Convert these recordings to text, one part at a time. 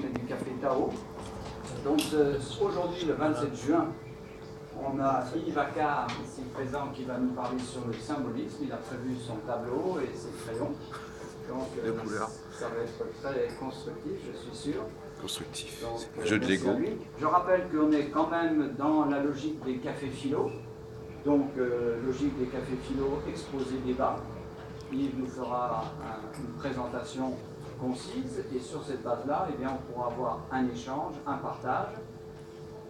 mais du café Tao. Donc aujourd'hui, le 27 juin, on a Yves Accard ici présent qui va nous parler sur le symbolisme. Il a prévu son tableau et ses crayons. Donc ça va être très constructif, je suis sûr. Constructif, Donc, jeu de Lego. Je rappelle qu'on est quand même dans la logique des cafés philo. Donc logique des cafés philo, exposé débat. Yves nous fera une présentation concise et sur cette base-là, eh bien, on pourra avoir un échange, un partage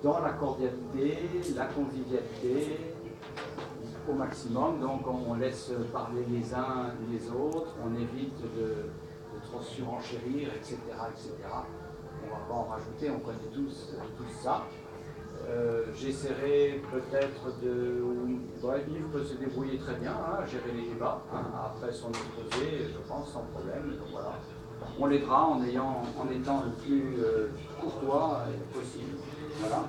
dans la cordialité, la convivialité au maximum. Donc on laisse parler les uns les autres, on évite de trop surenchérir, etc., etc. On ne va pas en rajouter, on connaît tous ça. J'essaierai peut-être de... Yves peut se débrouiller très bien, gérer les débats, après son exposé, je pense, sans problème. Donc voilà. On l'aidera en étant le plus courtois possible. Voilà.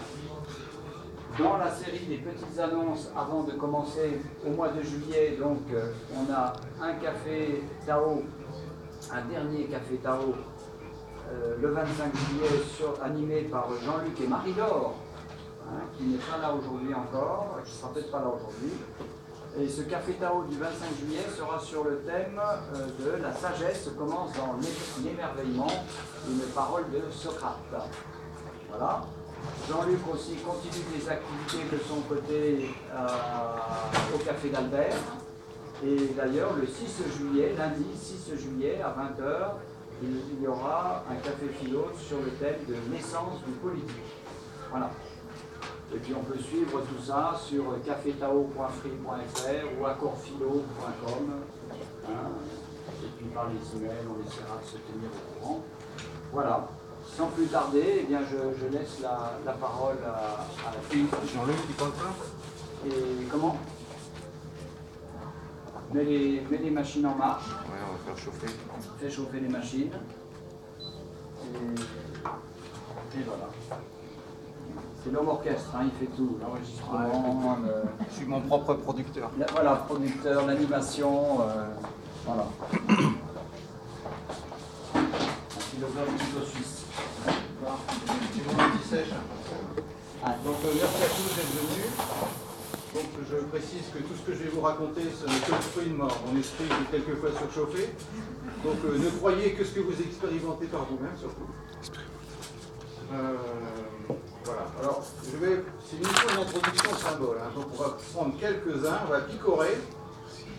Dans la série des petites annonces, avant de commencer au mois de juillet, donc on a un café Tao, un dernier café Tao, le 25 juillet, animé par Jean-Luc et Marie-Laure, qui n'est pas là aujourd'hui encore, qui ne sera peut-être pas là aujourd'hui. Et ce café Tao du 25 juillet sera sur le thème de la sagesse commence dans l'émerveillement, une parole de Socrate. Voilà. Jean-Luc aussi continue des activités de son côté au café d'Albert. Et d'ailleurs, le 6 juillet, lundi 6 juillet à 20h, il y aura un café philo sur le thème de naissance du politique. Voilà. Et puis on peut suivre tout ça sur cafetao.free.fr ou accorphilo.com. Et puis par les emails, on essaiera de se tenir au courant. Voilà. Sans plus tarder, eh bien je laisse la parole à Jean-Luc, il parle pas? Et comment? Mets les machines en marche. Ouais, on va faire chauffer. Fais chauffer les machines. Et voilà. C'est l'homme orchestre, il fait tout, l'enregistrement. Je suis mon propre producteur. Voilà, producteur, l'animation, voilà. Un philosophe plutôt suisse. C'est mon anti-sèche. Donc merci à tous d'être venus. Donc je précise que tout ce que je vais vous raconter, ce n'est que le fruit de mon esprit qui est quelquefois surchauffé. Donc ne croyez que ce que vous expérimentez par vous-même surtout. Voilà. Alors, c'est une mission d'introduction au symbole. Donc, on va prendre quelques-uns, on va picorer,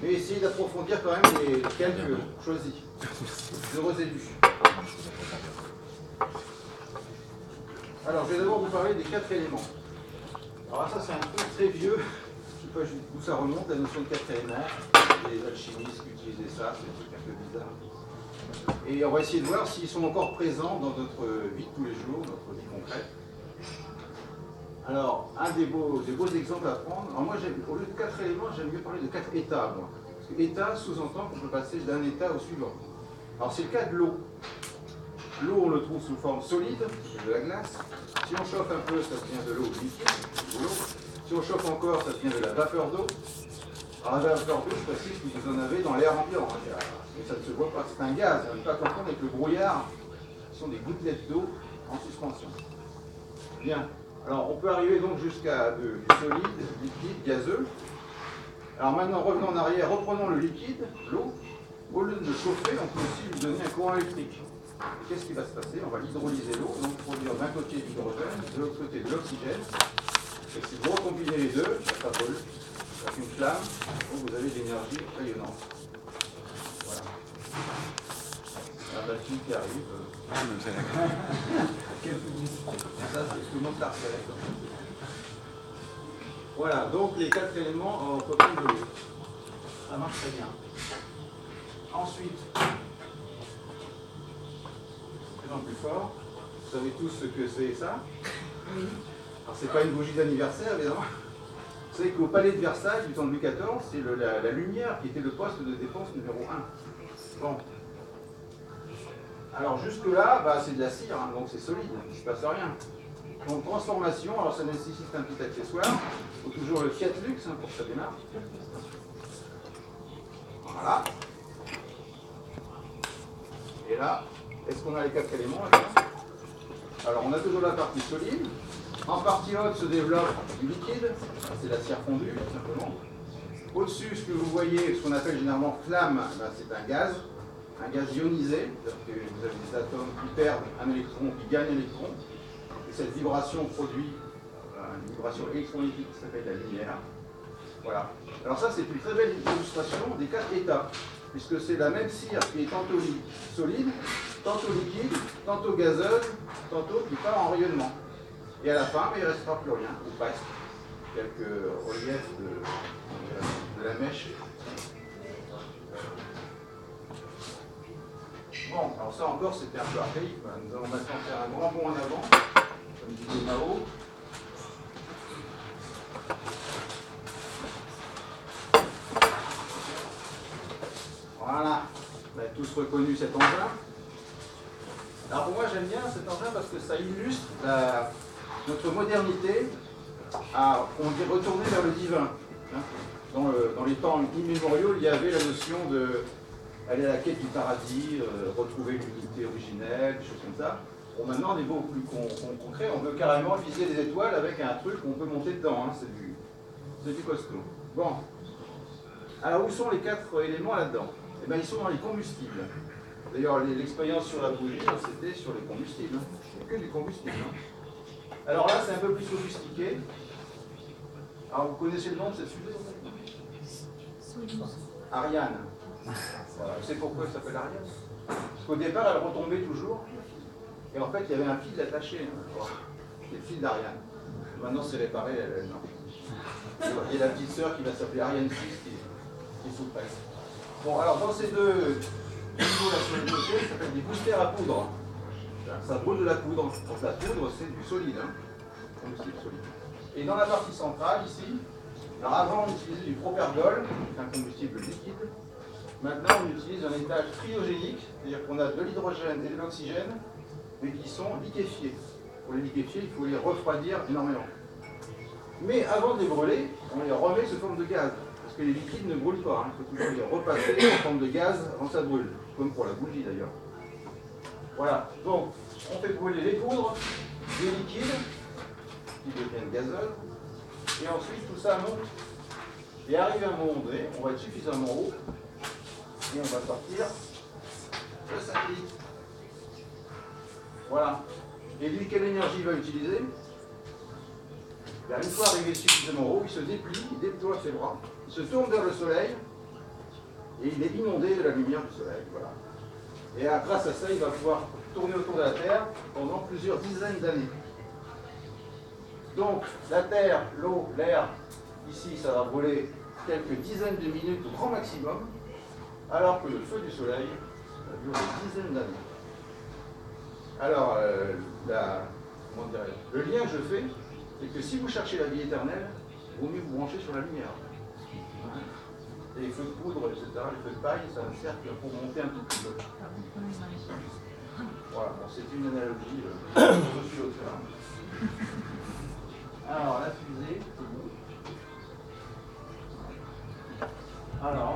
mais essayer d'approfondir quand même les quelques choisis. Heureux élus. Alors, je vais d'abord vous parler des 4 éléments. Alors, ça, c'est un truc très vieux. Je ne sais pas où ça remonte, la notion de 4 éléments. Les alchimistes qui utilisaient ça, c'est un truc un peu bizarre. Et on va essayer de voir s'ils sont encore présents dans notre vie de tous les jours, notre vie concrète. Alors, un des beaux exemples à prendre, alors moi, au lieu de 4 éléments, j'aime mieux parler de 4 états, moi. Parce que état sous-entend qu'on peut passer d'un état au suivant. Alors, c'est le cas de l'eau. L'eau, on le trouve sous forme solide, c'est de la glace. Si on chauffe un peu, ça devient de l'eau liquide, de l'eau. Si on chauffe encore, ça devient de la vapeur d'eau. Alors, la vapeur d'eau, je précise que vous en avez dans l'air ambiant. Mais ça ne se voit pas, c'est un gaz, on ne peut pas confondre avec le brouillard. Ce sont des gouttelettes d'eau en suspension. Bien. Alors, on peut arriver donc jusqu'à du solide, liquide, gazeux. Alors maintenant, revenons en arrière, reprenons le liquide, l'eau. Au lieu de le chauffer, on peut aussi lui donner un courant électrique. Qu'est-ce qui va se passer? On va hydrolyser l'eau, donc produire d'un côté de l'hydrogène, de l'autre côté de l'oxygène. Et si vous recombinez les deux, ça brûle, ça fait une flamme, donc vous avez de l'énergie rayonnante. Voilà. La batterie qui arrive. Ça, c'est tout le monde parfait. Voilà, donc les 4 éléments en copain de l'eau. Ça marche très bien. Ensuite, présent plus fort. Vous savez tous ce que c'est ça? Oui. Alors, c'est pas une bougie d'anniversaire, évidemment. Vous savez qu'au palais de Versailles, du temps de Louis XIV, c'est la lumière qui était le poste de dépense numéro 1. Bon. Alors jusque-là, c'est de la cire, donc c'est solide, il ne se passe rien. Donc transformation, alors ça nécessite un petit accessoire. Il faut toujours le Fiat Lux pour que ça démarre. Voilà. Et là, est-ce qu'on a les 4 éléments là? Alors on a toujours la partie solide. En partie haute se développe du liquide, c'est la cire fondue tout simplement. Au-dessus, ce que vous voyez, ce qu'on appelle généralement flamme, ben, c'est un gaz ionisé, c'est-à-dire que vous avez des atomes qui perdent un électron, qui gagnent un électron. Et cette vibration produit une vibration électromagnétique qui s'appelle la lumière. Voilà. Alors ça, c'est une très belle illustration des 4 états, puisque c'est la même cire qui est tantôt solide, tantôt liquide, tantôt gazeuse, tantôt qui part en rayonnement. Et à la fin, il ne restera plus rien, ou presque. Quelques reliefs de la mèche. Bon, alors ça encore, c'était un peu archaïque. Nous allons maintenant faire un grand bond en avant, comme disait Mao. Voilà, vous avez tous reconnu cet engin. Alors pour moi, j'aime bien cet engin parce que ça illustre notre modernité à, on dit, retourner vers le divin. Dans les temps immémoriaux, il y avait la notion d'aller à la quête du paradis, retrouver l'unité originelle, des choses comme ça. Bon, maintenant, on est beaucoup plus concret. On veut carrément viser les étoiles avec un truc qu'on peut monter dedans. Hein. C'est du costaud. Bon. Alors, où sont les 4 éléments là-dedans? Eh bien, ils sont dans les combustibles. D'ailleurs, l'expérience sur la bougie, c'était sur les combustibles. Il n'y a que du combustible. Hein. Alors là, c'est un peu plus sophistiqué. Alors, vous connaissez le nom de cette fusée? Ariane. Voilà. Vous savez pourquoi elle s'appelle Ariane? Parce qu'au départ, elle retombait toujours. Et en fait, il y avait un fil attaché. Hein. C'est le fil d'Ariane. Maintenant, c'est réparé. Non. Il y a la petite sœur qui va s'appeler Ariane 6 qui sous-presse. Bon, alors dans ces deux niveaux là sur le côté, ça s'appelle des boosters à poudre. Ça brûle de la poudre. Donc la poudre, c'est du solide. Hein. Combustible solide. Et dans la partie centrale, ici, alors avant on utilisait du propergol, un combustible liquide. Maintenant on utilise un étage cryogénique, c'est-à-dire qu'on a de l'hydrogène et de l'oxygène, mais qui sont liquéfiés. Pour les liquéfier, il faut les refroidir énormément. Mais avant de les brûler, on les remet sous forme de gaz. Parce que les liquides ne brûlent pas, hein. Il faut toujours les repasser en forme de gaz avant que ça brûle. Comme pour la bougie d'ailleurs. Voilà, donc on fait brûler les poudres, les liquides, qui deviennent gazeux, et ensuite tout ça monte. Et arrive à un moment donné, on va être suffisamment haut, et on va sortir le satellite. Voilà. Et lui, quelle énergie il va utiliser? Une fois arrivé suffisamment haut, il se déplie, il déploie ses bras, il se tourne vers le soleil, et il est inondé de la lumière du soleil. Voilà. Et grâce à ça, il va pouvoir tourner autour de la Terre pendant plusieurs dizaines d'années. Donc, la Terre, l'eau, l'air, ici, ça va brûler quelques dizaines de minutes au grand maximum, alors que le feu du soleil va durer des dizaines d'années. Alors, le lien que je fais, c'est que si vous cherchez la vie éternelle, il vaut mieux vous brancher sur la lumière. Et les feux de poudre, etc., les feux de paille, ça ne sert que pour monter un tout petit peu. Voilà, bon, c'est une analogie. Je suis l'auteur. Alors, la fusée, c'est bon. Alors,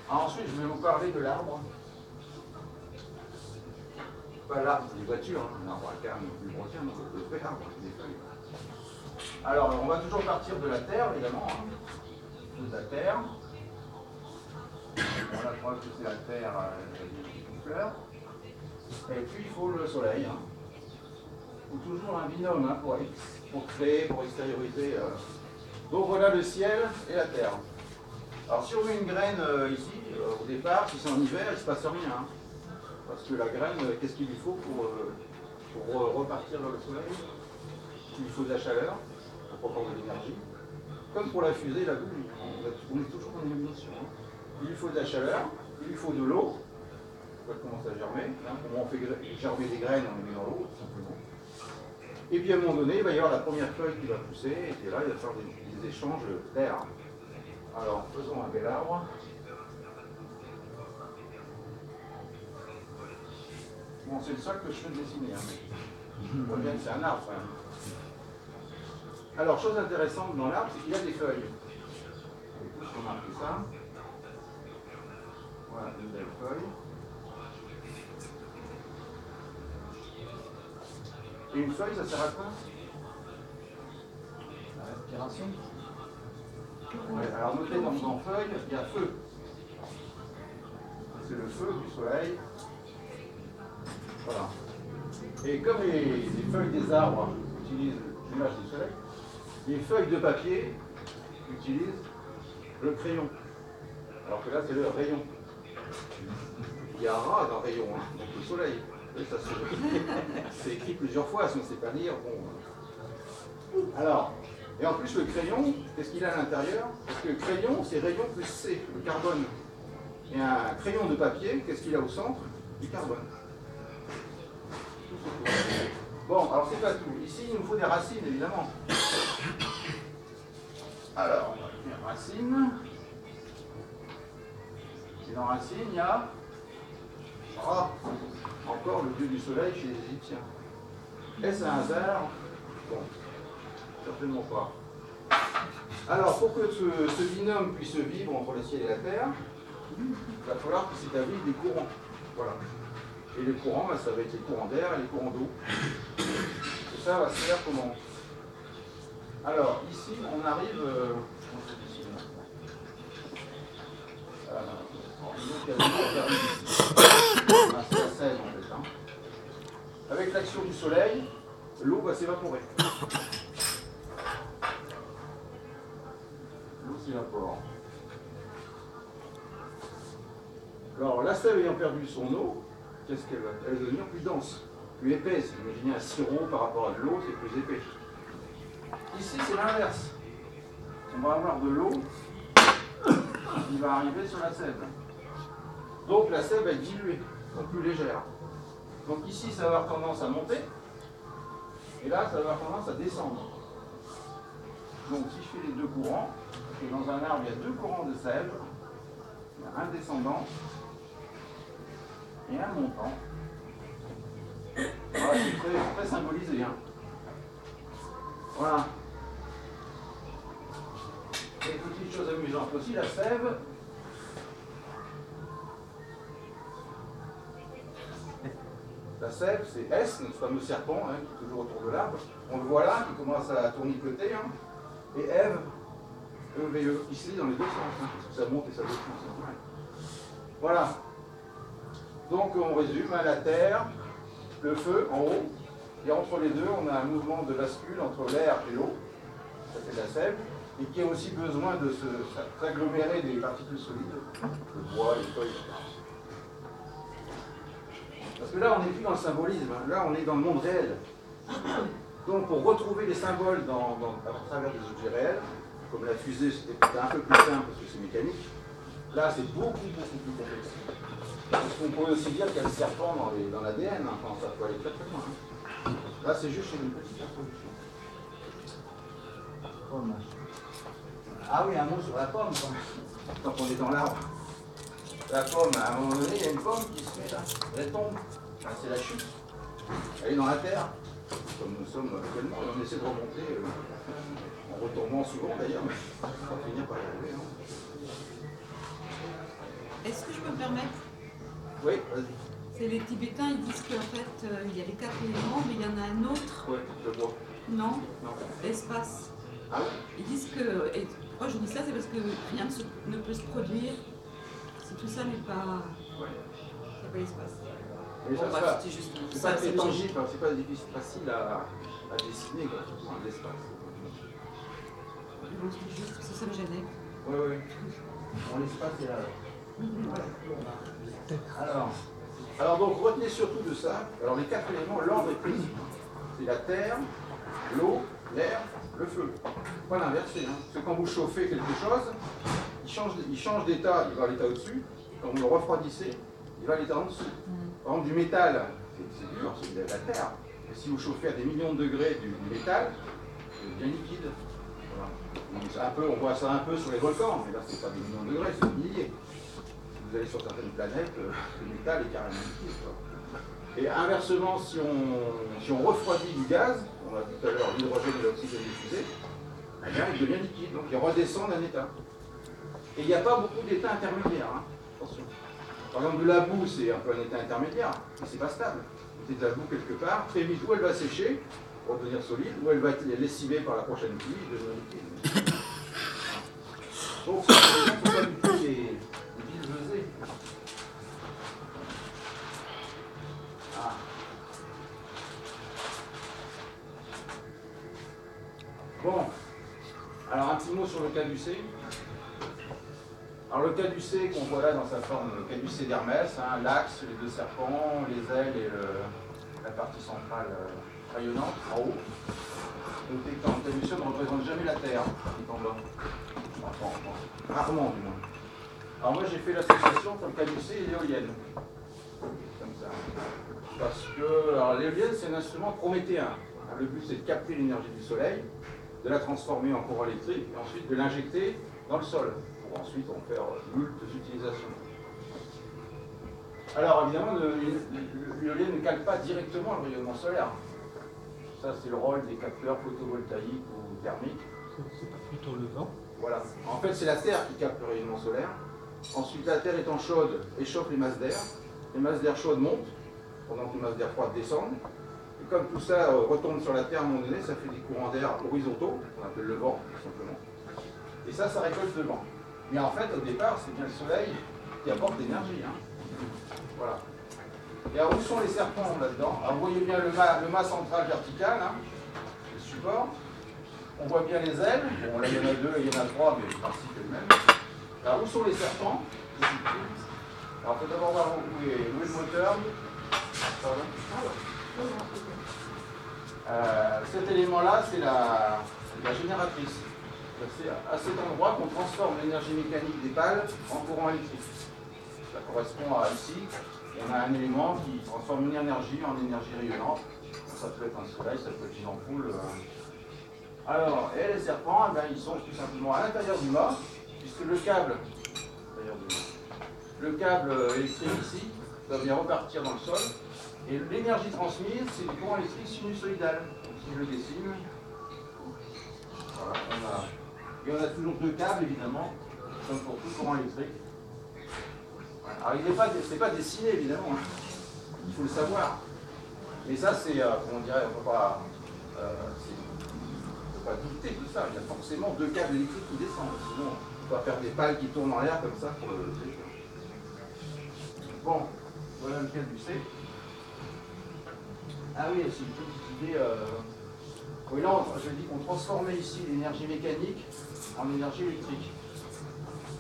ensuite, je vais vous parler de l'arbre. Pas l'arbre des voitures, hein. L'arbre à carne plus gros, le vrai arbre, des feuilles. Alors, on va toujours partir de la Terre, évidemment. Hein. De la Terre. On a preuve que c'est la Terre qui fleur. Et puis, il faut le Soleil. Hein. Il faut toujours un binôme hein, pour créer, pour extérioriser. Donc, voilà le ciel et la Terre. Alors, si on met une graine ici, au départ, si c'est en hiver, il ne se passe rien. Hein. Parce que la graine, qu'est-ce qu'il lui faut pour repartir vers le soleil? Il lui faut de la chaleur, pour prendre de l'énergie. Comme pour la fusée et la bougie. On est toujours dans une émission. Hein. Il lui faut de la chaleur, il lui faut de l'eau. Ça commence à germer. Hein. Comment on fait germer des graines? On les met dans l'eau, tout simplement. Et puis à un moment donné, il va y avoir la première feuille qui va pousser, et puis là, il va faire des échanges d'air. Alors, faisons un bel arbre. Bon, c'est le seul que je fais dessiner. Hein. On voit bien que c'est un arbre, quand même. Alors, chose intéressante dans l'arbre, c'est qu'il y a des feuilles. On peut remarquer ça. Voilà, une belle feuille. Et une feuille, ça sert à quoi? La respiration. Ouais, alors notez dans feuille, il y a feu. C'est le feu du soleil. Voilà. Et comme les feuilles des arbres utilisent l'image du soleil, les feuilles de papier utilisent le crayon. Alors que là, c'est le rayon. Il y a un rat dans le rayon, hein, donc le soleil. Oui, ça c'est écrit plusieurs fois, si on ne sait pas lire. Bon. Alors, et en plus, le crayon, qu'est-ce qu'il a à l'intérieur? Parce que le crayon, c'est rayon plus C, le carbone. Et un crayon de papier, qu'est-ce qu'il a au centre? Du carbone. Bon, alors c'est pas tout. Ici, il nous faut des racines, évidemment. Alors, on va écrire racines. Et dans racines, il y a... Ah, encore le dieu du soleil chez les Égyptiens. Est-ce un hasard? Bon, certainement pas. Alors, pour que ce binôme puisse vivre entre le ciel et la terre, il va falloir qu'il s'établisse des courants. Voilà. Et les courants, ça va être les courants d'air et les courants d'eau. Et ça va se faire comment? Alors, ici, on arrive... c'est la 16 en fait. Hein. Avec l'action du soleil, l'eau va s'évaporer. L'eau s'évapore. Alors, la sève ayant perdu son eau, qu'est-ce qu'elle va? Elle va devenir plus dense, plus épaisse. Imaginez un sirop par rapport à de l'eau, c'est plus épais. Ici, c'est l'inverse. On va avoir de l'eau qui va arriver sur la sève. Donc la sève va être diluée, donc plus légère. Donc ici, ça va avoir tendance à monter, et là, ça va avoir tendance à descendre. Donc si je fais les deux courants, et dans un arbre, il y a deux courants de sève, il y a un descendant et un montant. Voilà, c'est très symbolisé. Hein. Voilà. Et petite chose amusante aussi, la sève. La sève, c'est S, notre fameux serpent, hein, qui est toujours autour de l'arbre. On le voit là, qui commence à tournicoter. Hein. Et Ève, E-V-E, ici dans les deux sens, hein, parce que ça monte et ça descend. Voilà. Donc on résume, hein, la terre, le feu en haut, et entre les deux, on a un mouvement de bascule entre l'air et l'eau, ça fait de la sève, et qui a aussi besoin de s'agglomérer des particules solides, le bois, les feuilles, etc. Parce que là, on n'est plus dans le symbolisme, hein. Là, on est dans le monde réel. Donc, pour retrouver les symboles à travers des objets réels, comme la fusée, c'était un peu plus simple parce que c'est mécanique, là, c'est beaucoup plus complexe. Parce qu'on pourrait aussi dire qu'il y a le serpent dans l'ADN, hein. Enfin, ça peut aller très très loin. Hein. Là, c'est juste une petite introduction. Pomme. Ah oui, un mot sur la pomme, quand même. Tant qu'on est dans l'arbre. La pomme, à un moment donné, il y a une pomme qui se met là, elle tombe. Là, c'est la chute. Elle est dans la terre, comme nous sommes actuellement, et on essaie de remonter, en retournant souvent d'ailleurs, mais on va finir par y arriver. Hein. Est-ce que je peux me permettre? Oui, vas-y. C'est les Tibétains, ils disent qu'en fait, il y a les 4 éléments, mais il y en a un autre. Oui, le bois. Non, Non. l'espace. Ah oui? Ils disent que, et pourquoi je dis ça, c'est parce que rien ne peut se produire si tout ça n'est pas, pas l'espace. Mais ça, Bon, bah, c'était juste c'est ça, pas très c'est tangible, hein, c'est pas difficile, facile à dessiner, quoi, l'espace. Bon, c'est juste parce que ça me gênait. Oui, oui. Bon, l'espace est là. Alors donc, retenez surtout de ça, alors les 4 éléments, l'ordre est précis. C'est la terre, l'eau, l'air, le feu. Pas l'inverser, hein. Parce que quand vous chauffez quelque chose, il change d'état, il va à l'état au-dessus. Quand vous le refroidissez, il va à l'état en dessous. Par exemple, du métal, c'est dur, c'est de la terre. Et si vous chauffez à des millions de degrés du métal, c'est bien liquide. Voilà. Donc, un peu, on voit ça un peu sur les volcans, mais là, c'est pas des millions de degrés, c'est des milliers. Si vous allez sur certaines planètes, le métal est carrément liquide. Quoi. Et inversement, si on refroidit du gaz, on a dit tout à l'heure l'hydrogène et l'oxygène diffusé, eh bien, il devient liquide, donc il redescend d'un état. Et il n'y a pas beaucoup d'états intermédiaires, hein. Attention. Par exemple, de la boue, c'est un peu un état intermédiaire, mais c'est pas stable. côté de la boue quelque part, très vite, ou elle va sécher pour devenir solide, ou elle va être lessivée par la prochaine pluie et devenir liquide. Donc, ce ne sont pas du tout des villes pesées. Ah. Bon, alors un petit mot sur le caducée. Alors le caducée qu'on voit là dans sa forme, le caducée d'Hermès, hein, l'axe, les deux serpents, les ailes et la partie centrale rayonnante en haut. Notez que le caducée ne représente jamais la Terre, qui est en bas. Enfin, rarement du moins. Alors moi j'ai fait l'association entre le caducée et l'éolienne. Comme ça. Parce que l'éolienne c'est un instrument prométhéen. Le but c'est de capter l'énergie du soleil, de la transformer en courant électrique et ensuite de l'injecter dans le sol. Ensuite, on fait multiples utilisations. Alors, évidemment, l'éolienne ne calque pas directement le rayonnement solaire. Ça, c'est le rôle des capteurs photovoltaïques ou thermiques. C'est pas plutôt le vent? Voilà. En fait, c'est la Terre qui capte le rayonnement solaire. Ensuite, la Terre étant chaude, échauffe les masses d'air. Les masses d'air chaudes montent, pendant que les masses d'air froides descendent. Et comme tout ça retombe sur la Terre à un moment donné, ça fait des courants d'air horizontaux, qu'on appelle le vent, tout simplement. Et ça récolte le vent. Mais en fait, au départ, c'est bien le soleil qui apporte l'énergie. Hein. Voilà. Et alors, où sont les serpents là-dedans? Alors, vous voyez bien le mât central vertical, hein, le support. On voit bien les ailes. Bon, là, il y en a deux, il y en a trois, mais le principe est le même. Alors, où sont les serpents? Alors, il faut d'abord voir où est le moteur. Pardon. Cet élément-là, c'est la génératrice. C'est à cet endroit qu'on transforme l'énergie mécanique des pales en courant électrique. Ça correspond à ici, on a un élément qui transforme une énergie en énergie rayonnante. Ça peut être un soleil, ça peut être une ampoule. Alors, et les serpents, eh bien, ils sont tout simplement à l'intérieur du mât, puisque le câble électrique ici doit bien repartir dans le sol. Et l'énergie transmise, c'est du courant électrique sinusoïdal. Donc, si je le dessine, voilà, et on a toujours deux câbles, évidemment, comme pour tout courant électrique. Alors, c'est pas dessiné, évidemment, hein. Il faut le savoir. Mais ça, c'est, comment on dirait, on ne peut pas douter de ça. Il y a forcément deux câbles électriques qui descendent. Sinon, on ne peut pas faire des pales qui tournent en l'air comme ça pour le détruire. Bon, voilà le caducée. Ah oui, c'est une petite idée. Oui, là, je dis qu'on transformait ici l'énergie mécanique en énergie électrique.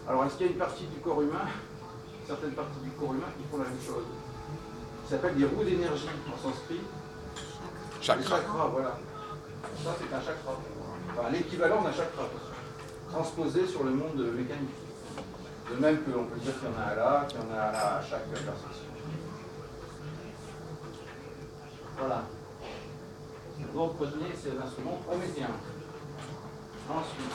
Alors, est-ce qu'il y a une partie du corps humain, certaines parties du corps humain qui font la même chose? Ça s'appelle des roues d'énergie en sanskrit. Chakra. Les chakras, voilà. Ça, c'est un chakra. Enfin, l'équivalent d'un chakra, transposé sur le monde mécanique. De même qu'on peut dire qu'il y en a un là, qu'il y en a un là à chaque intersection. Voilà. Donc, retenez, c'est un instrument prométhéen. Ensuite,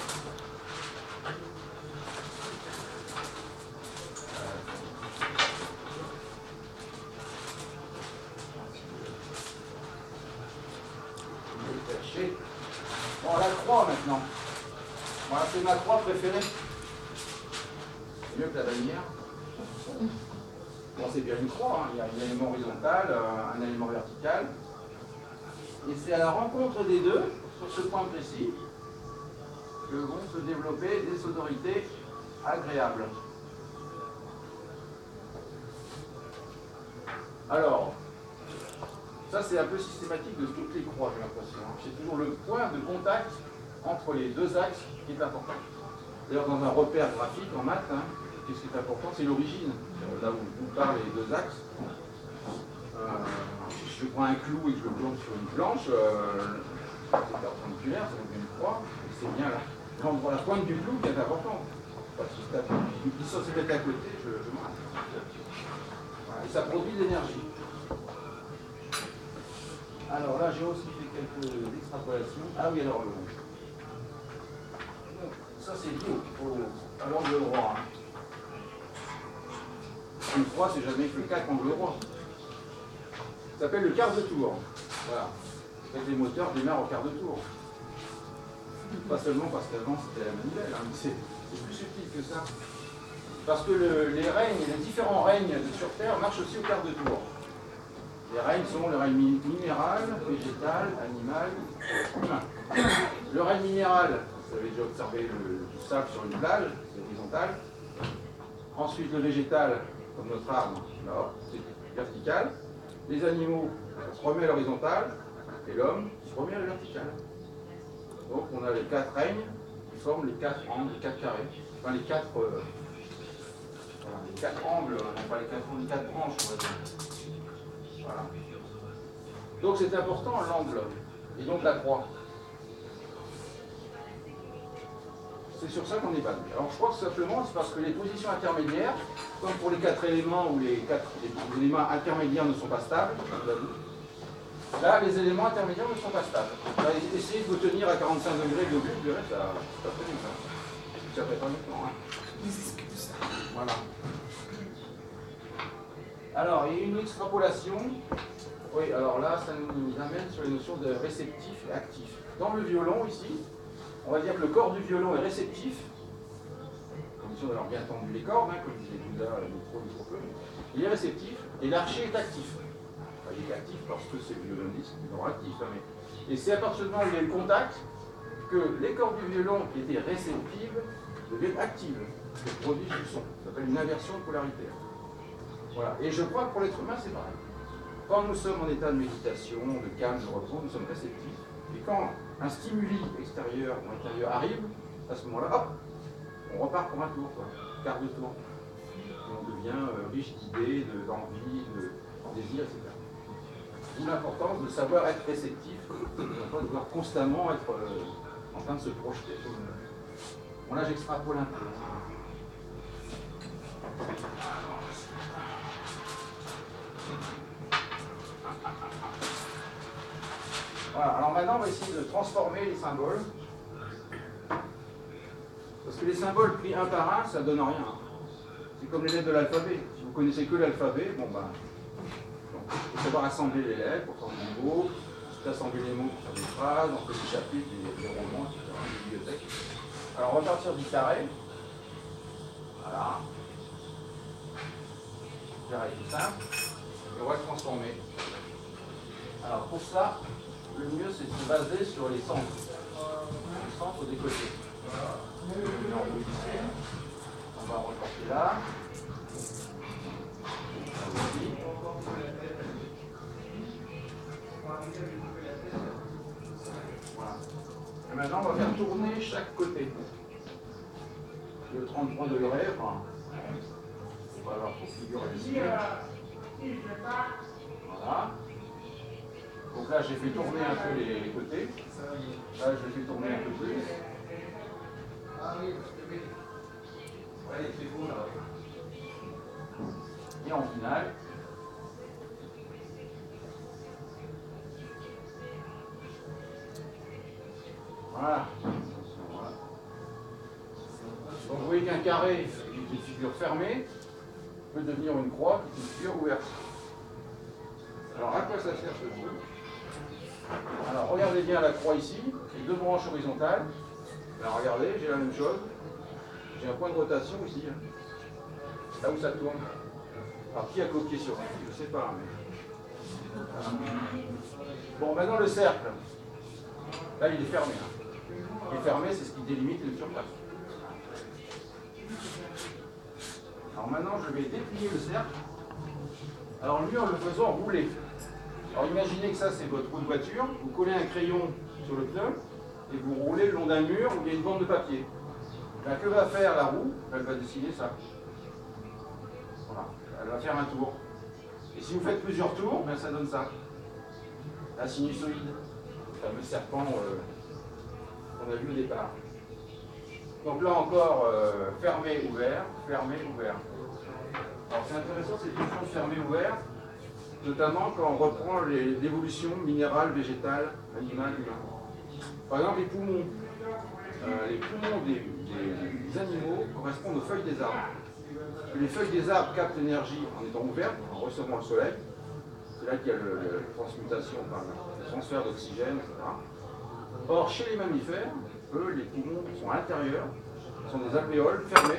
bon, la croix maintenant. Voilà, c'est ma croix préférée. C'est mieux que la bannière. Bon, c'est bien une croix, hein. Il y a un élément horizontal, un élément vertical. Et c'est à la rencontre des deux, sur ce point précis, que vont se développer des sonorités agréables. Alors, ça c'est un peu systématique de toutes les croix, j'ai l'impression. C'est toujours le point de contact entre les deux axes qui est important. D'ailleurs, dans un repère graphique en maths, hein, qu'est-ce qui est important? C'est l'origine. Là où on parle les deux axes. Si je prends un clou et que je le plante sur une planche, c'est perpendiculaire, ça devient une croix, et c'est bien là. L'endroit, la pointe du clou qui est important. Parce que si ça se met à côté, je marque. Voilà, et ça produit de l'énergie. Alors là, j'ai aussi fait quelques extrapolations. Ah oui, alors ça c'est lié à l'angle droit. Hein. Une croix, c'est jamais que le 4 angle droit. Ça s'appelle le quart de tour. Voilà. Avec les moteurs démarrent au quart de tour. Pas seulement parce qu'avant c'était la manivelle, hein, mais c'est plus subtil que ça. Parce que les différents règnes sur Terre marchent aussi au quart de tour. Les règnes sont le règne minéral, végétal, animal, humain. Le règne minéral, vous avez déjà observé du sable sur une plage, c'est horizontal. Ensuite, le végétal, comme notre arbre, là, c'est vertical. Les animaux, ça se remet à l'horizontale, et l'homme se remet à la verticale. Donc, on a les 4 règnes qui forment les 4 angles, les 4 carrés. Enfin, les 4 voilà, les 4 angles, non pas les 4 angles, les 4 branches, on va dire. Voilà. Donc, c'est important l'angle, et donc la croix. C'est sur ça qu'on est basé. Alors je crois que simplement c'est parce que les positions intermédiaires, comme pour les 4 éléments où les éléments intermédiaires ne sont pas stables, là les éléments intermédiaires ne sont pas stables. Là, essayez de vous tenir à 45 degrés de but, vous verrez, ça pas très bien. Ça fait pas maintenant. Hein. Voilà. Alors, il y a une extrapolation. Oui, alors là, ça nous amène sur les notions de réceptif et actif. Dans le violon, ici, on va dire que le corps du violon est réceptif, comme si on avait bien tendu les cordes, hein, comme disait Bouddha, le micro-peu. Il est réceptif, et l'archer est actif. Enfin, il est actif parce que c'est le violoniste, il est actif. Hein, mais... Et c'est à partir du moment où il y a le contact que les cordes du violon qui étaient réceptives deviennent actives, et produisent du son. Ça s'appelle une inversion de polarité. Voilà. Et je crois que pour l'être humain, c'est pareil. Quand nous sommes en état de méditation, de calme, de repos, nous sommes réceptifs. Et quand un stimuli extérieur ou intérieur arrive, à ce moment-là, hop, on repart pour un tour, quoi, quart de tour. Et on devient riche d'idées, d'envie, de désirs, etc. D'où l'importance de savoir être réceptif, de devoir constamment être en train de se projeter sur le monde. Bon, là, j'extrapole un peu. Voilà, alors maintenant on va essayer de transformer les symboles. Parce que les symboles pris un par un, ça ne donne rien. C'est comme les lettres de l'alphabet. Si vous connaissez que l'alphabet, bon ben, il faut savoir assembler les lettres pour faire des mots, ensuite assembler les mots pour faire des phrases, on fait des chapitres, des romans, etc., des bibliothèques. Alors on va partir du carré. Voilà. Carré tout simple. Et on va le transformer. Alors pour ça, le mieux c'est de se baser sur les centres. Les centres des côtés. On va reporter là. Voilà. Et maintenant on va faire tourner chaque côté. Le 33 degrés, enfin, on va avoir pour figurer ici. Voilà. Donc là, j'ai fait tourner un peu les côtés. Là, je les fais tourner un peu plus. Et en finale, voilà. Donc vous voyez qu'un carré, qui est une figure fermée, peut devenir une croix qui est une figure ouverte. Alors à quoi ça sert ce truc? Alors regardez bien la croix ici, et deux branches horizontales. Alors regardez, j'ai la même chose. J'ai un point de rotation ici, là où ça tourne. Alors qui a copié sur ça? Je ne sais pas. Mais... Bon, maintenant le cercle. Là il est fermé. Il est fermé, c'est ce qui délimite une surface. Alors maintenant je vais déplier le cercle. Alors lui en le faisant rouler. Alors imaginez que ça c'est votre roue de voiture, vous collez un crayon sur le pneu et vous roulez le long d'un mur où il y a une bande de papier. Là, que va faire la roue? Elle va dessiner ça. Voilà, elle va faire un tour. Et si vous faites plusieurs tours, ben, ça donne ça. La sinusoïde, le fameux serpent qu'on a vu au départ. Donc là encore, fermé, ouvert, fermé, ouvert. Alors c'est intéressant cette notion de fermé, ouvert, notamment quand on reprend l'évolution minérale, végétale, animale, humaine. Par exemple, les poumons. Les poumons des animaux correspondent aux feuilles des arbres. Les feuilles des arbres captent l'énergie en étant ouvertes, en recevant le soleil. C'est là qu'il y a la transmutation, le transfert d'oxygène, etc. Or, chez les mammifères, eux, les poumons sont à l'intérieur, sont des alvéoles fermés.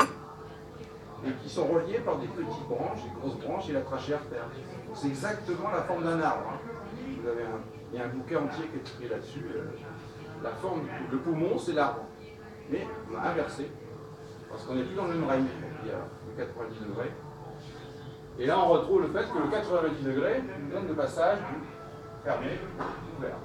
et qui sont reliés par des petites branches, des grosses branches et la trachée artère. C'est exactement la forme d'un arbre. Hein. Vous avez il y a un bouquet entier qui est écrit là-dessus. La forme, le poumon, c'est l'arbre. Mais on a inversé, parce qu'on n'est plus dans le même règne. Il y a le 90 degrés. Et là, on retrouve le fait que le 90 degrés nous donne le passage du fermé ouvert.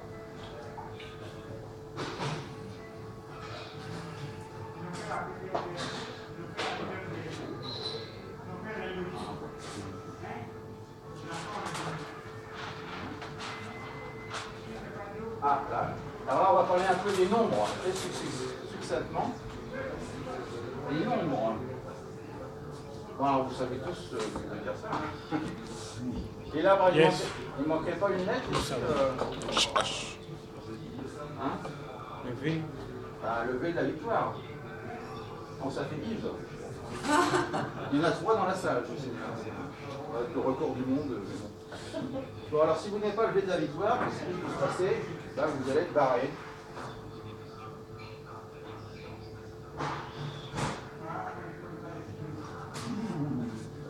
Ah, là. Alors là, on va parler un peu des nombres, très succinctement. Les nombres. Bon, alors, vous savez tous ce que veut dire ça. Et là, par exemple, il ne manquait pas une lettre ici. Hein? Le V. Ah, le V de la victoire. On ça fait Yves. Il y en a 3 dans la salle, je sais bien. C'est le record du monde. Bon, alors si vous n'avez pas le V de la victoire, qu'est-ce qui peut se passer? Là, vous allez être barré.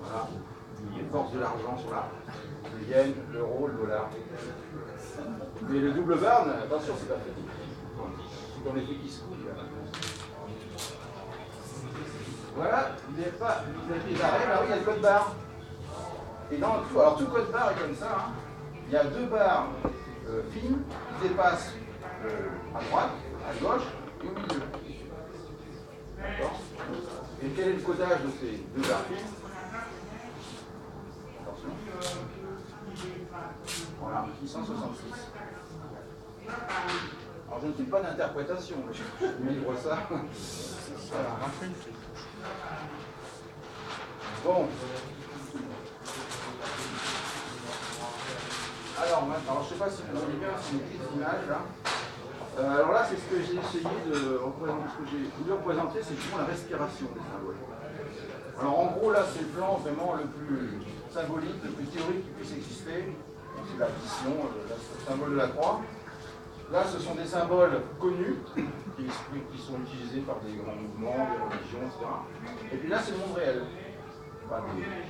Voilà. Les forces de l'argent sont là. Le yen, l'euro, le dollar. Mais le double barre, attention, c'est pas fait. C'est dans l'effet qui se coule. Voilà, vous n'avez pas les arrêts, là oui, il y a le code barre. Et dans tout, alors tout code barre est comme ça. Hein. Il y a 2 barres fines qui dépassent à droite, à gauche et au milieu. D'accord? Et quel est le codage de ces 2 barres fines? Attention. Voilà, 666. Alors je ne fais pas d'interprétation, je livre ça. Voilà. Bon. Alors maintenant, je ne sais pas si vous voyez bien ces petites images là. Alors là, c'est ce que j'ai essayé de représenter. Ce que j'ai voulu représenter, c'est justement la respiration des symboles. Alors en gros, là, c'est le plan vraiment le plus symbolique, le plus théorique qui puisse exister. C'est l'addition, le symbole de la croix. Là, ce sont des symboles connus qui sont utilisés par des grands mouvements, des religions, etc. Et puis là, c'est le monde réel. Enfin,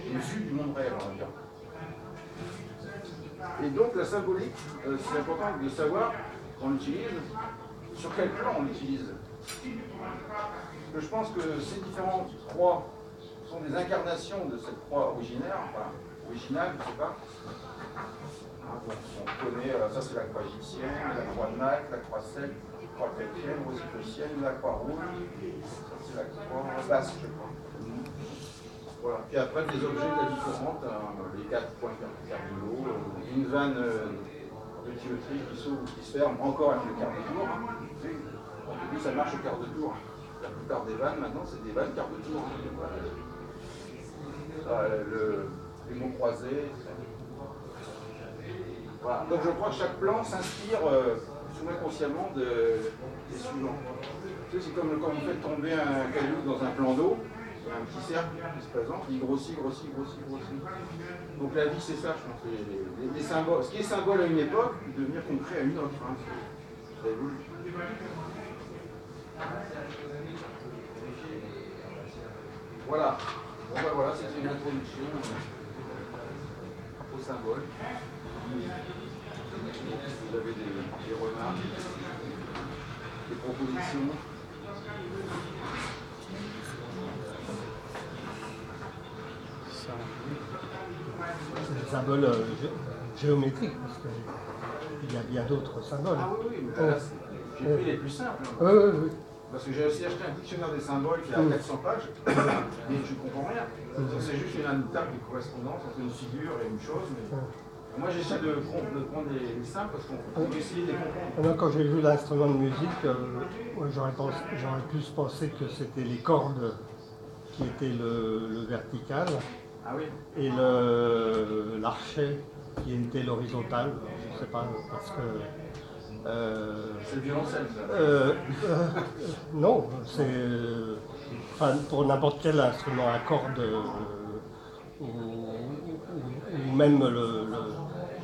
une vue du monde réel, on va dire. Et donc, la symbolique, c'est important de savoir qu'on l'utilise, sur quel plan on l'utilise. Parce que je pense que ces différentes croix sont des incarnations de cette croix originaire, enfin, originale, je ne sais pas. Donc, on connaît, ça c'est la croix égyptienne, la croix de Malte, la croix celte, la croix chrétienne, rosicrucienne, la croix rouge, ça c'est la croix basque, je crois. Voilà. Puis après, des objets de la vie courante, les 4 points cardinaux, une vanne de tuyauterie qui s'ouvre ou qui se ferme, encore avec le quart de tour. Au début, ça marche au quart de tour. La plupart des vannes, maintenant, c'est des vannes quart de tour. Les mots croisés. Voilà. Donc je crois que chaque plan s'inspire sous-inconsciemment des suivants. Tu sais, c'est comme quand vous faites tomber un caillou dans un plan d'eau, il y a un petit cercle qui se présente, il grossit, grossit, grossit, grossit. Donc la vie c'est ça, je pense. Les symboles. Ce qui est symbole à une époque, peut devenir concret à une autre. Hein. Ça évolue. Voilà. Bon ben voilà, c'était une introduction au symbole. Vous avez des remarques, des propositions. C'est des symboles géométriques, parce qu'il y a bien d'autres symboles. Ah oui, mais là, j'ai pris les plus simples. Oui, oui, oui. Parce que j'ai aussi acheté un dictionnaire des symboles qui a 400 pages, mais je ne comprends rien. C'est juste une table de correspondance entre une figure et une chose. Mais... Moi j'essaie de prendre les simples parce qu'on peut essayer de les comprendre. Quand j'ai vu l'instrument de musique, j'aurais plus pensé que c'était les cordes qui étaient le vertical. Ah oui. Et l'archet qui était l'horizontal. Je ne sais pas, parce que... c'est le violoncelle, ça. Non, c'est... Enfin, pour n'importe quel instrument à cordes, ou même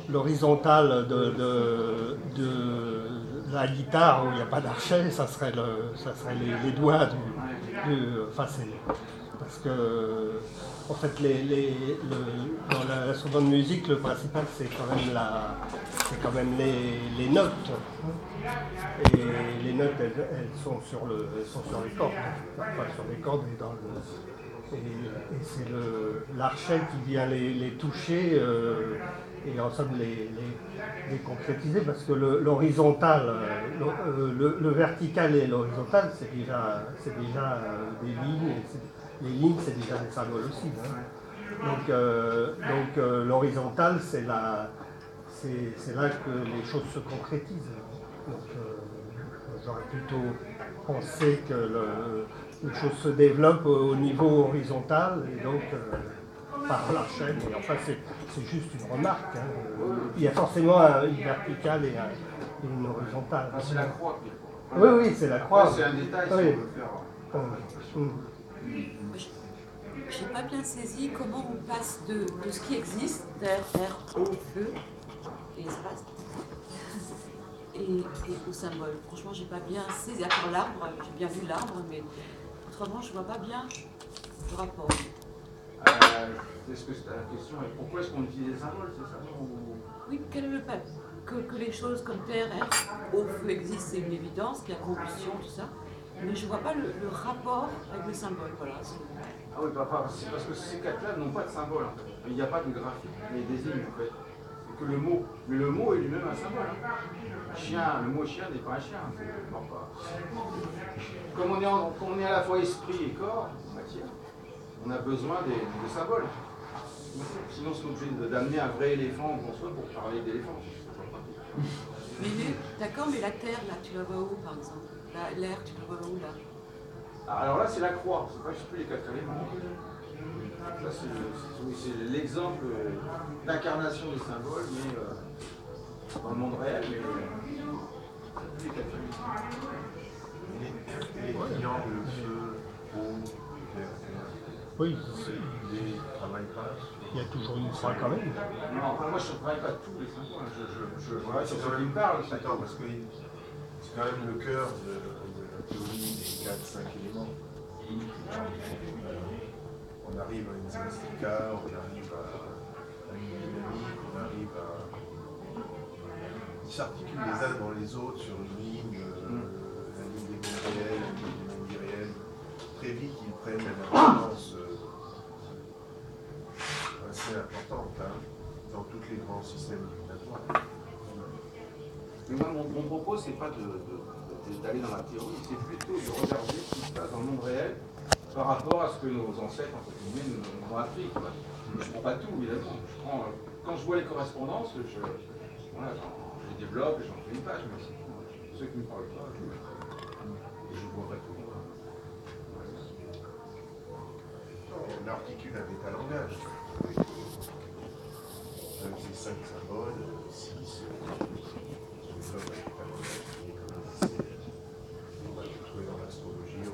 l'horizontal de la guitare où il n'y a pas d'archet, ça serait les doigts enfin, parce que en fait dans la seconde musique, le principal c'est quand même les notes. Et les notes elles sont sur les cordes, enfin sur les cordes et c'est l'archet qui vient les toucher et en somme les concrétiser, parce que l'horizontal, le vertical et l'horizontal c'est déjà des lignes, et les lignes c'est déjà des symboles aussi. Donc l'horizontal c'est là que les choses se concrétisent. Donc j'aurais plutôt pensé que les choses se développent au niveau horizontal et donc par l'archet, mais enfin c'est juste une remarque. Il y a forcément une verticale et une horizontale. Ah, c'est la croix. Oui, c'est la croix. Ouais, c'est un détail si Oui. on veut faire. Je n'ai pas bien saisi comment on passe de ce qui existe, terre, air, eau, feu et espace, et au symbole. Franchement, j'ai pas bien saisi. À part l'arbre, j'ai bien vu l'arbre, mais autrement, je vois pas bien le rapport. Est-ce que la question est pourquoi est-ce qu'on utilise les symboles, c'est ça Oui, quel est le fait que les choses comme terre, air, eau, feu existent, c'est une évidence, qu'il y a combustion, tout ça. Mais je vois pas le rapport avec le symbole. Voilà. Ah oui, c'est parce que ces quatre-là n'ont pas de symbole. En fait. Il n'y a pas de graphique, les désignes en fait. C'est que le mot. Mais le mot est lui-même un symbole. Chien, le mot chien n'est pas un chien. Comme on est à la fois esprit et corps, matière, on a besoin des symboles. Sinon, c'est obligé d'amener un vrai éléphant en soi pour parler d'éléphant. Mais d'accord, mais la terre, là, tu la vois où, par exemple? L'air, tu le vois où, là? Alors là, c'est la croix, c'est pas juste les quatre éléments. Ça, c'est l'exemple d'incarnation des symboles, mais dans le monde réel, mais les quatre éléments. Les triangles, le feu, eau, Oui, les travaillent pas. il y a toujours une croix quand même. Non, enfin, moi je ne travaille pas tous les symboles, Ouais, sur c'est ce quand qui même me parle. Attends, parce que c'est quand même le cœur de la théorie des 4-5 éléments. On arrive à une synastica, on arrive à une dynamique, on arrive à. Ils s'articulent les uns dans les autres sur une ligne, la ligne des mondes réels, la ligne des mondes irréels. Très vite, ils prennent une importance assez importante dans tous les grands systèmes illuminatoires. Mais moi, mon propos, c'est pas d'aller dans la théorie, c'est plutôt de regarder ce qui se passe dans le monde réel par rapport à ce que nos ancêtres, entre guillemets, nous ont appris. Je ne prends pas tout, évidemment. Quand je vois les correspondances, je les développe, j'en fais une page, mais ceux qui ne me parlent pas, je vois pas tout. On articule un métalangage avec ces 5 symboles, 6, on va le trouver dans l'astrologie,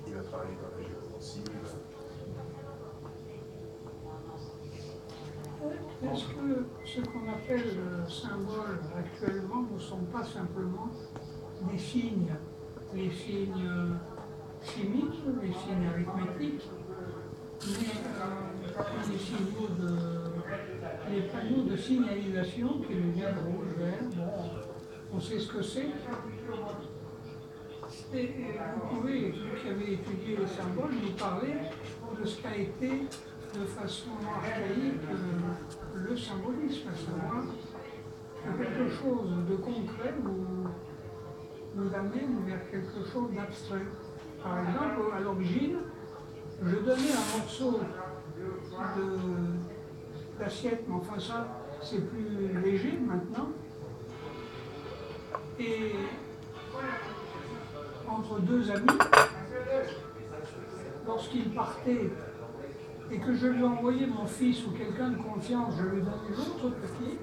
il va travailler dans la géomancie. Est-ce que ce qu'on appelle symboles actuellement ne sont pas simplement des signes, les signes chimiques, les signes arithmétiques, mais les panneaux de signalisation qui deviennent rouge, vert, bon, on sait ce que c'est. Et vous pouvez, vous qui avez étudié les symboles, nous parler de ce qu'a été de façon archaïque le symbolisme, à savoir que quelque chose de concret nous amène vers quelque chose d'abstrait. Par exemple, à l'origine, je donnais un morceau d'assiette, mais enfin ça, c'est plus léger maintenant. Et entre deux amis, lorsqu'ils partaient et que je lui envoyais mon fils ou quelqu'un de confiance, je lui donnais l'autre papier,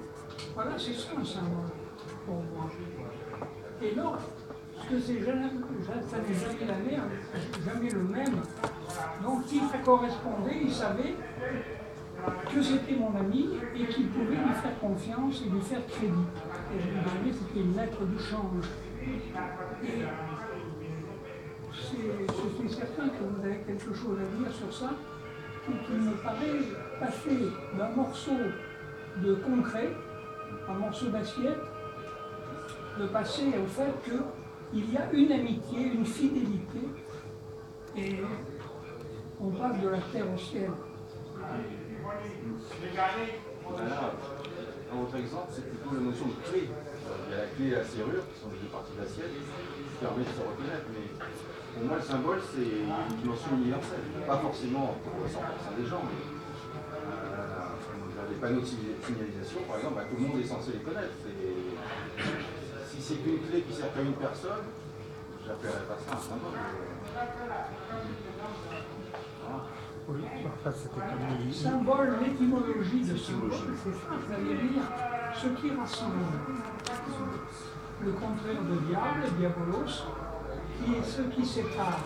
voilà, c'est ça un symbole pour moi. Et là, parce que ça n'est jamais le même, donc qui correspondait, il savait que c'était mon ami et qu'il pouvait lui faire confiance et lui faire crédit. Et je lui donnais, c'était une lettre du change. Et je suis certain que vous avez quelque chose à dire sur ça, qui me paraît passer d'un morceau de concret, un morceau d'assiette, de passer au fait qu'il y a une amitié, une fidélité, et on passe de la terre au ciel. Voilà. Dans votre exemple, c'est plutôt la notion de clé. Il y a la clé et la serrure, qui sont les deux parties de l'assiette, qui permettent de se reconnaître. Mais pour moi, le symbole, c'est une dimension universelle. Pas forcément pour 100% des gens, mais les panneaux de signalisation, par exemple, tout le monde est censé les connaître. Si c'est qu'une clé qui sert qu'à une personne, je n'appellerais pas ça un symbole. Oui, enfin, c'était comme Symbole, l'étymologie de symbole, c'est ça, c'est-à-dire ce qui rassemble. Le contraire de diable, diabolos, qui est ce qui sépare.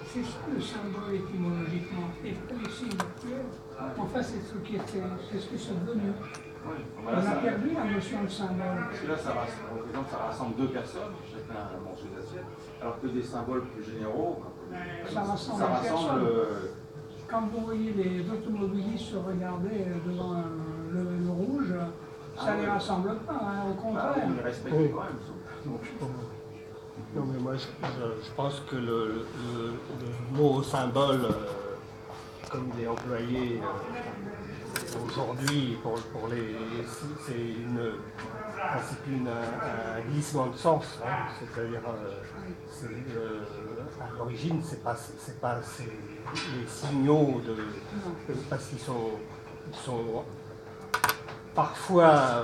C'est ça le symbole étymologiquement. Et les signes actuels, enfin c'est ce que c'est devenu. On a perdu la notion de symbole. Parce que là, ça rassemble deux personnes, chacun un morceau d'assiette, alors que des symboles plus généraux, Ça rassemble personne. Quand vous voyez les automobilistes se regarder devant le rouge, ça ne les rassemble pas, hein, au contraire. Ils respectent Oui. quand même. Non, mais moi, je pense que le mot symbole, comme il est employé aujourd'hui, constitue un glissement de sens. Hein, c'est-à-dire, à l'origine, c'est pas les signaux parce qu'ils sont parfois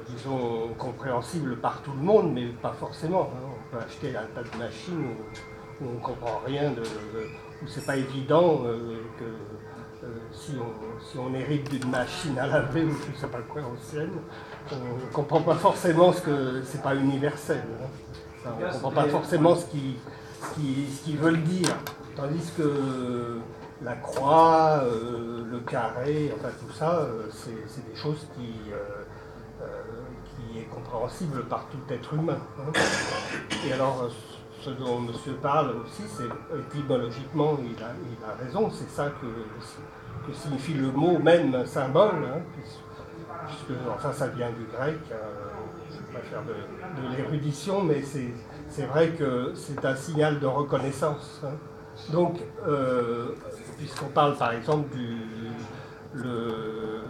disons, compréhensible par tout le monde, mais pas forcément. Hein. On peut acheter un tas de machines où on ne comprend rien, où c'est pas évident que si on hérite d'une machine à laver ou je ne sais pas quoi ancienne, on ne comprend pas forcément c'est pas universel. Hein. Ça, on ne comprend pas forcément ce qu'ils veulent dire. Tandis que la croix, le carré, enfin tout ça, c'est des choses qui est compréhensible par tout être humain. Hein. Et alors, ce dont monsieur parle aussi, c'est étymologiquement, il a raison, c'est ça que signifie le mot même symbole, hein, puisque enfin ça vient du grec, je ne vais pas faire de l'érudition, mais c'est vrai que c'est un signal de reconnaissance. Hein. Donc, puisqu'on parle par exemple le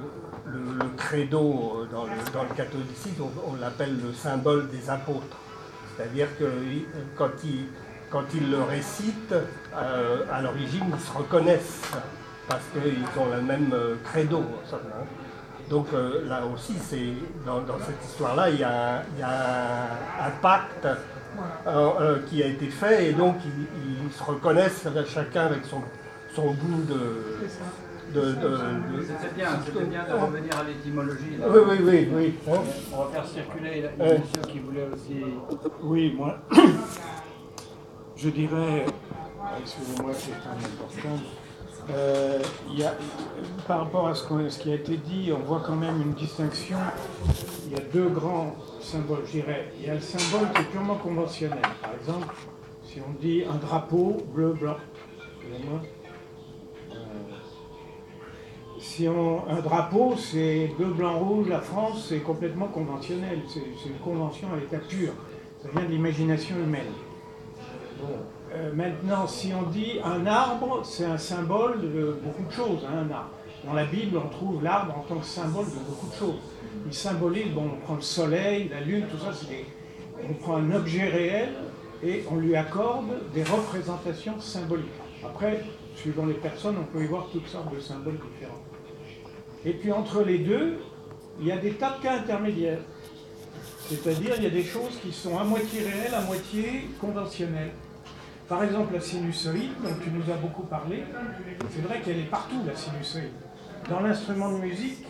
credo dans le catholicisme, on l'appelle le symbole des apôtres. C'est-à-dire que quand ils le récitent, à l'origine, ils se reconnaissent, parce qu'ils ont le même credo. Hein. Donc là aussi, dans cette histoire-là, il y a un pacte qui a été fait, et donc ils se reconnaissent chacun avec son bout de... C'était bien de revenir à l'étymologie. Oui. Hein? On va faire circuler le monsieur qui voulait aussi. Oui, moi, je dirais, excusez-moi, c'est important. Par rapport à ce qui a été dit, on voit quand même une distinction. Il y a deux grands symboles, je dirais. Il y a le symbole qui est purement conventionnel. Par exemple, si on dit un drapeau bleu, blanc, excusez-moi. Un drapeau, c'est bleu, blanc, rouge, la France, c'est complètement conventionnel. C'est une convention à l'état pur. Ça vient de l'imagination humaine. Bon. Maintenant, si on dit un arbre, c'est un symbole de beaucoup de choses, hein, un arbre. Dans la Bible, on trouve l'arbre en tant que symbole de beaucoup de choses. Il symbolise, on prend le soleil, la lune, tout ça, on prend un objet réel et on lui accorde des représentations symboliques. Après, suivant les personnes, on peut y voir toutes sortes de symboles différents. Et puis entre les deux, il y a des tas de cas intermédiaires. C'est-à-dire, il y a des choses qui sont à moitié réelles, à moitié conventionnelles. Par exemple, la sinusoïde, dont tu nous as beaucoup parlé, c'est vrai qu'elle est partout, la sinusoïde. Dans l'instrument de musique,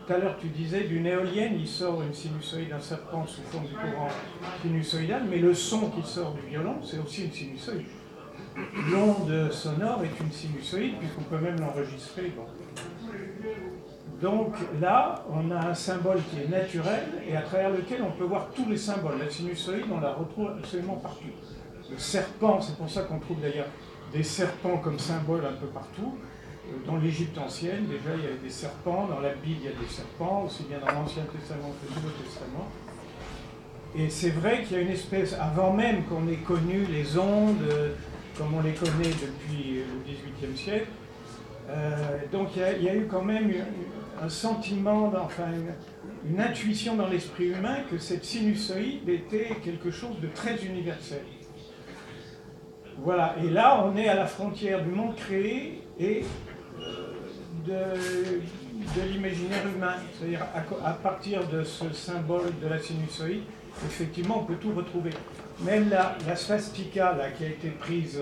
tout à l'heure tu disais, d'une éolienne, il sort une sinusoïde, un serpent sous forme du courant sinusoïdal, mais le son qui sort du violon, c'est aussi une sinusoïde. L'onde sonore est une sinusoïde, puisqu'on peut même l'enregistrer. Bon. Donc là, on a un symbole qui est naturel et à travers lequel on peut voir tous les symboles. La sinusoïde, on la retrouve absolument partout. le serpent, c'est pour ça qu'on trouve d'ailleurs des serpents comme symbole un peu partout. Dans l'Égypte ancienne, déjà, il y avait des serpents. Dans la Bible, il y a des serpents, aussi bien dans l'Ancien Testament que le Nouveau Testament. Et c'est vrai qu'il y a une espèce, avant même qu'on ait connu les ondes, comme on les connaît depuis le XVIIIe siècle, donc il y a eu quand même un sentiment, enfin une intuition dans l'esprit humain que cette sinusoïde était quelque chose de très universel. Voilà, et là on est à la frontière du monde créé et de l'imaginaire humain. C'est-à-dire à partir de ce symbole de la sinusoïde, effectivement on peut tout retrouver. Même la swastika là, qui a été prise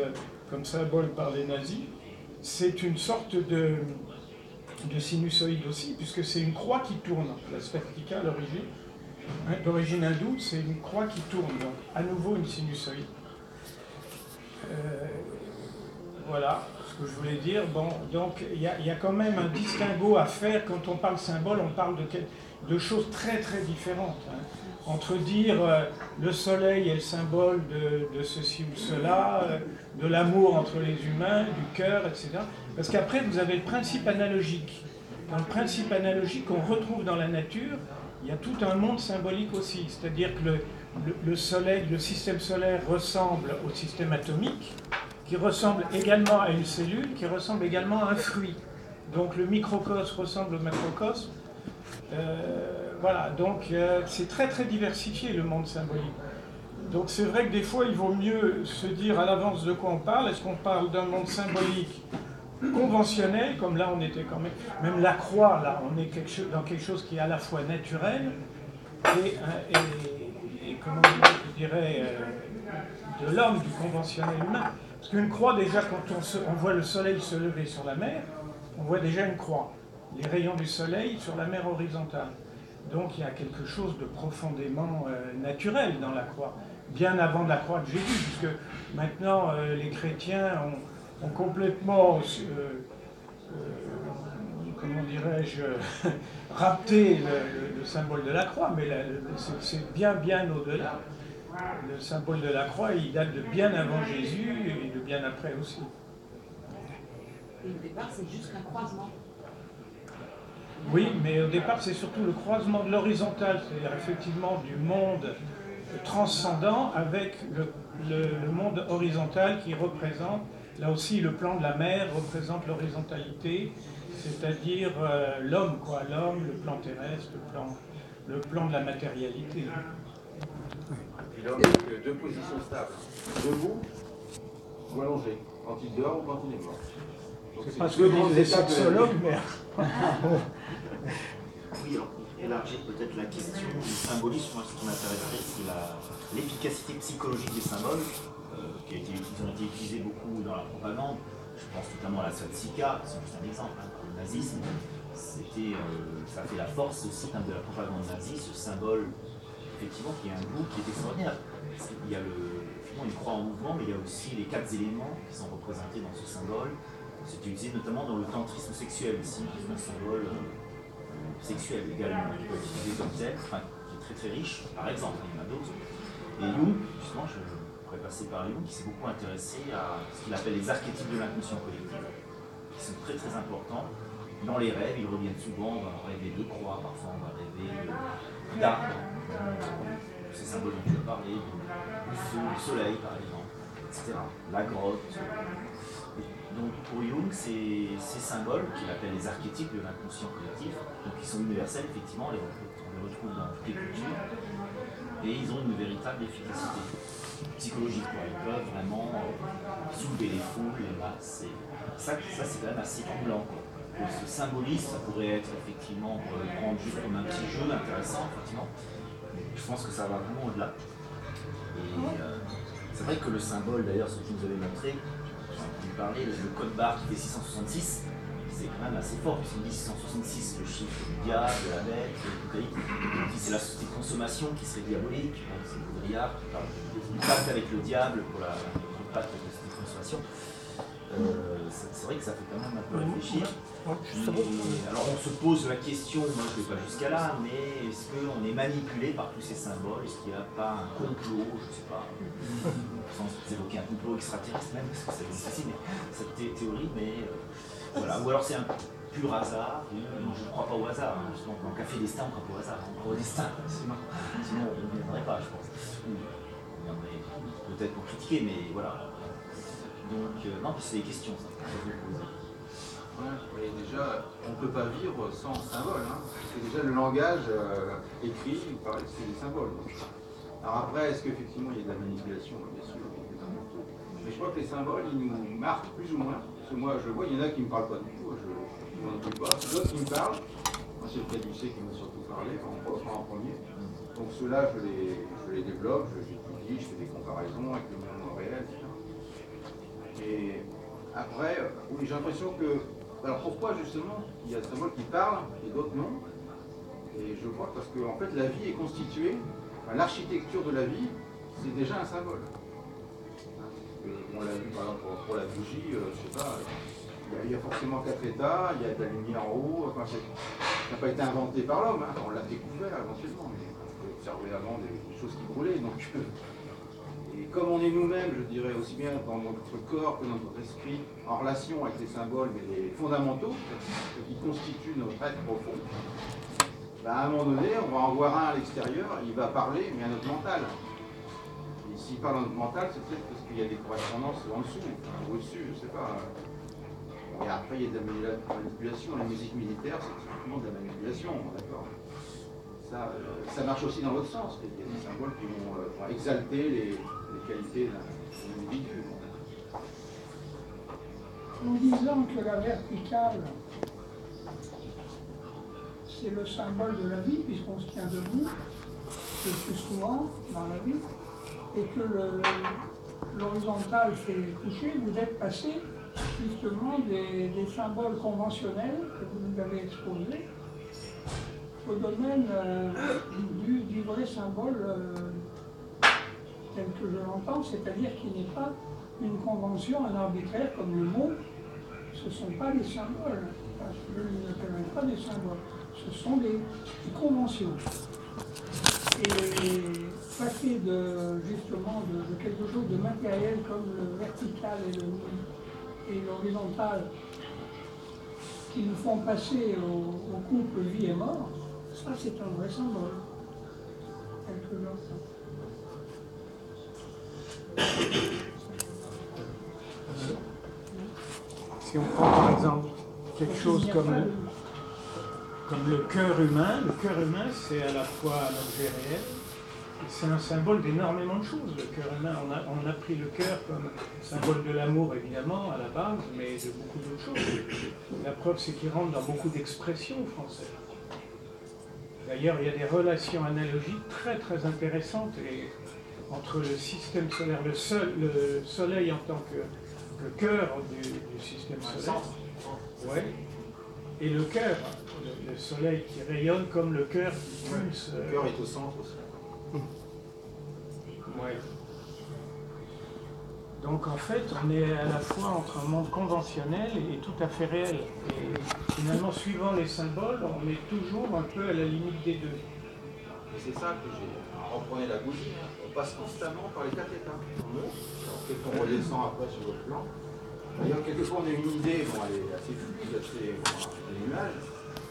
comme symbole par les nazis, c'est une sorte de sinusoïde aussi, puisque c'est une croix qui tourne. La swastika à l'origine, d'origine hindoue, c'est une croix qui tourne, donc à nouveau une sinusoïde. Voilà ce que je voulais dire. Bon, donc il y a quand même un distinguo à faire quand on parle symbole, on parle de choses très très différentes. Hein. Entre dire le soleil est le symbole de ceci ou cela, de l'amour entre les humains, du cœur, etc. Parce qu'après vous avez le principe analogique. Dans le principe analogique qu'on retrouve dans la nature, il y a tout un monde symbolique aussi. C'est-à-dire que le soleil, le système solaire ressemble au système atomique, qui ressemble également à une cellule, qui ressemble également à un fruit. Donc le microcosme ressemble au macrocosme. Voilà, donc c'est très très diversifié le monde symbolique. Donc c'est vrai que des fois il vaut mieux se dire à l'avance de quoi on parle. Est-ce qu'on parle d'un monde symbolique conventionnel, comme là on était quand même la croix, là on est dans quelque chose qui est à la fois naturel et comment je dirais, de l'homme, du conventionnel humain. Parce qu'une croix, déjà, quand on voit le soleil se lever sur la mer, on voit déjà une croix. Les rayons du soleil sur la mer horizontale. Donc il y a quelque chose de profondément naturel dans la croix, bien avant de la croix de Jésus, puisque maintenant les chrétiens ont complètement, comment dirais-je, rapté le symbole de la croix, mais c'est bien au-delà. Le symbole de la croix, il date de bien avant Jésus et de bien après aussi. Et au départ, c'est juste un croisement. Oui, mais au départ, c'est surtout le croisement de l'horizontal, c'est-à-dire effectivement du monde transcendant avec le monde horizontal qui représente, là aussi, le plan de la mer représente l'horizontalité, c'est-à-dire l'homme, quoi, l'homme, le plan terrestre, le plan de la matérialité. Et l'homme avec deux positions stables, debout ou allongé, quand il dort ou quand il est mort. C'est pas ce que disent les sexologues, mais... Oui, alors pour élargir peut-être la question du symbolisme, moi ce qui m'intéresserait, c'est l'efficacité psychologique des symboles, qui ont été utilisés beaucoup dans la propagande. Je pense notamment à la swastika, c'est juste un exemple, hein, le nazisme. Ça fait la force aussi de la propagande nazie, ce symbole, effectivement, qui a un goût qui est extraordinaire. Il y a une croix en mouvement, mais il y a aussi les 4 éléments qui sont représentés dans ce symbole. C'est utilisé notamment dans le tantrisme sexuel aussi, qui est un symbole sexuel également, qui peut être utilisé comme tel, enfin, qui est très très riche, par exemple, il y en a d'autres. Et Jung, justement, je pourrais passer par Jung, qui s'est beaucoup intéressé à ce qu'il appelle les archétypes de l'inconscient collectif, qui sont très très importants. Dans les rêves, ils reviennent souvent, on va rêver de croix, parfois on va rêver d'arbres, ces symboles dont tu as parlé, du feu, du soleil par exemple, etc. La grotte. Donc pour Jung, ces symboles, qu'il appelle les archétypes de l'inconscient collectif, donc qui sont universels, effectivement, on les retrouve dans toutes les cultures, et ils ont une véritable efficacité psychologique. Ils peuvent vraiment soulever les foules, les masses, et ça c'est quand même assez troublant. Ce symbolisme, ça pourrait être effectivement, pour le prendre juste comme un petit jeu intéressant, effectivement, mais je pense que ça va vraiment au-delà. Et c'est vrai que le symbole, d'ailleurs, ce que tu nous avais montré, parler, le code barre qui fait 666, c'est quand même assez fort, puisqu'il dit 666, le chiffre du diable, de la bête, c'est la société de consommation qui serait diabolique, c'est Baudrillard qui parle du pacte avec le diable pour le pacte de la société de consommation. C'est vrai que ça fait quand même un peu réfléchir. Alors on se pose la question, moi je ne vais pas jusqu'à là, mais est-ce qu'on est manipulé par tous ces symboles? Est-ce qu'il n'y a pas un complot? Je ne sais pas. sans évoquer un complot extraterrestre même, parce que ça existe aussi, mais cette théorie, mais voilà. Ou alors c'est un pur hasard, je ne crois pas au hasard, hein, justement, dans le Café Destin, on ne croit pas au hasard, on croit au destin, sinon on ne viendrait pas, je pense. Ou on viendrait peut-être pour critiquer, mais voilà. Donc, non, puis c'est des questions, ça, que je vais vous poser. Ouais, et déjà, on ne peut pas vivre sans symbole. Hein. C'est déjà le langage écrit, il paraît que c'est des symboles. Donc. Alors après, est-ce qu'effectivement il y a de la manipulation? Bien sûr, mais je crois que les symboles, ils nous marquent plus ou moins. Parce que moi, je vois, il y en a qui ne me parlent pas du tout, je ne m'en occupe pas. D'autres qui me parlent. Moi, c'est le Caducé qui m'a surtout parlé, en premier. Donc ceux-là, je les développe, je les étudie, je fais des comparaisons avec le monde réel, etc. Et après, oui, j'ai l'impression que... Alors pourquoi justement il y a des symboles qui parlent et d'autres non? Et je crois parce que en fait la vie est constituée, enfin, l'architecture de la vie, c'est déjà un symbole. On l'a vu par exemple pour la bougie, je sais pas, il y a forcément 4 états, il y a de la lumière en haut, enfin, ça n'a pas été inventé par l'homme, hein, on l'a découvert éventuellement, mais on peut observer avant des choses qui brûlaient. Donc, et comme on est nous-mêmes, je dirais, aussi bien dans notre corps que dans notre esprit, en relation avec les symboles, mais les fondamentaux, ce qui constituent notre être profond, ben à un moment donné, on va en voir un à l'extérieur, il va parler, mais à notre mental. Et s'il parle à notre mental, c'est peut-être parce qu'il y a des correspondances en dessous, ou au-dessus, je ne sais pas. Et après, il y a de la manipulation. La musique militaire, c'est typiquement de la manipulation, d'accord. Ça marche aussi dans l'autre sens. Il y a des symboles qui vont exalter les qualités d'un individu. En disant que la verticale, c'est le symbole de la vie, puisqu'on se tient debout le plus souvent dans la vie, et que l'horizontale fait coucher, vous êtes passé justement des symboles conventionnels que vous nous avez exposés au domaine du vrai symbole tel que je l'entends, c'est-à-dire qu'il n'est pas une convention, un arbitraire comme le mot, ce ne sont pas des symboles, parce que je ne connais pas des symboles, ce sont des conventions. Et passer justement de quelque chose de matériel comme le vertical et l'horizontal qui nous font passer au couple vie et mort, ça c'est un vrai symbole. Quelque chose. Si on prend par exemple quelque chose comme le cœur humain c'est à la fois un objet réel, et c'est un symbole d'énormément de choses. Le cœur humain, on a pris le cœur comme symbole de l'amour évidemment à la base, mais de beaucoup d'autres choses. La preuve c'est qu'il rentre dans beaucoup d'expressions françaises. D'ailleurs il y a des relations analogiques très très intéressantes entre le système solaire, le soleil en tant que cœur du système solaire, ouais, et le cœur, le soleil qui rayonne comme le cœur qui pulse. Le cœur est au centre aussi. Ouais. Donc en fait, on est à la fois entre un monde conventionnel et tout à fait réel. Et finalement, suivant les symboles, on est toujours un peu à la limite des deux. Et c'est ça que j'ai. Reprenez la bougie, on passe constamment par les 4 états. On monte, peut-être qu'on redescend après sur le plan. D'ailleurs, quelquefois on a une idée, bon, elle est assez fluide, assez des nuages,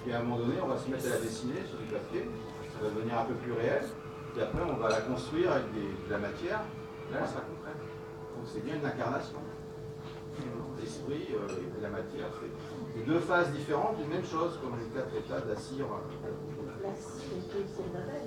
et à un moment donné, on va se mettre à la dessiner sur du papier, ça va devenir un peu plus réel, et après on va la construire avec de la matière, là elle sera concrète. Donc c'est bien une incarnation. L'esprit et la matière, c'est deux phases différentes d'une même chose, comme les 4 états d'Assir. La société, c'est le label.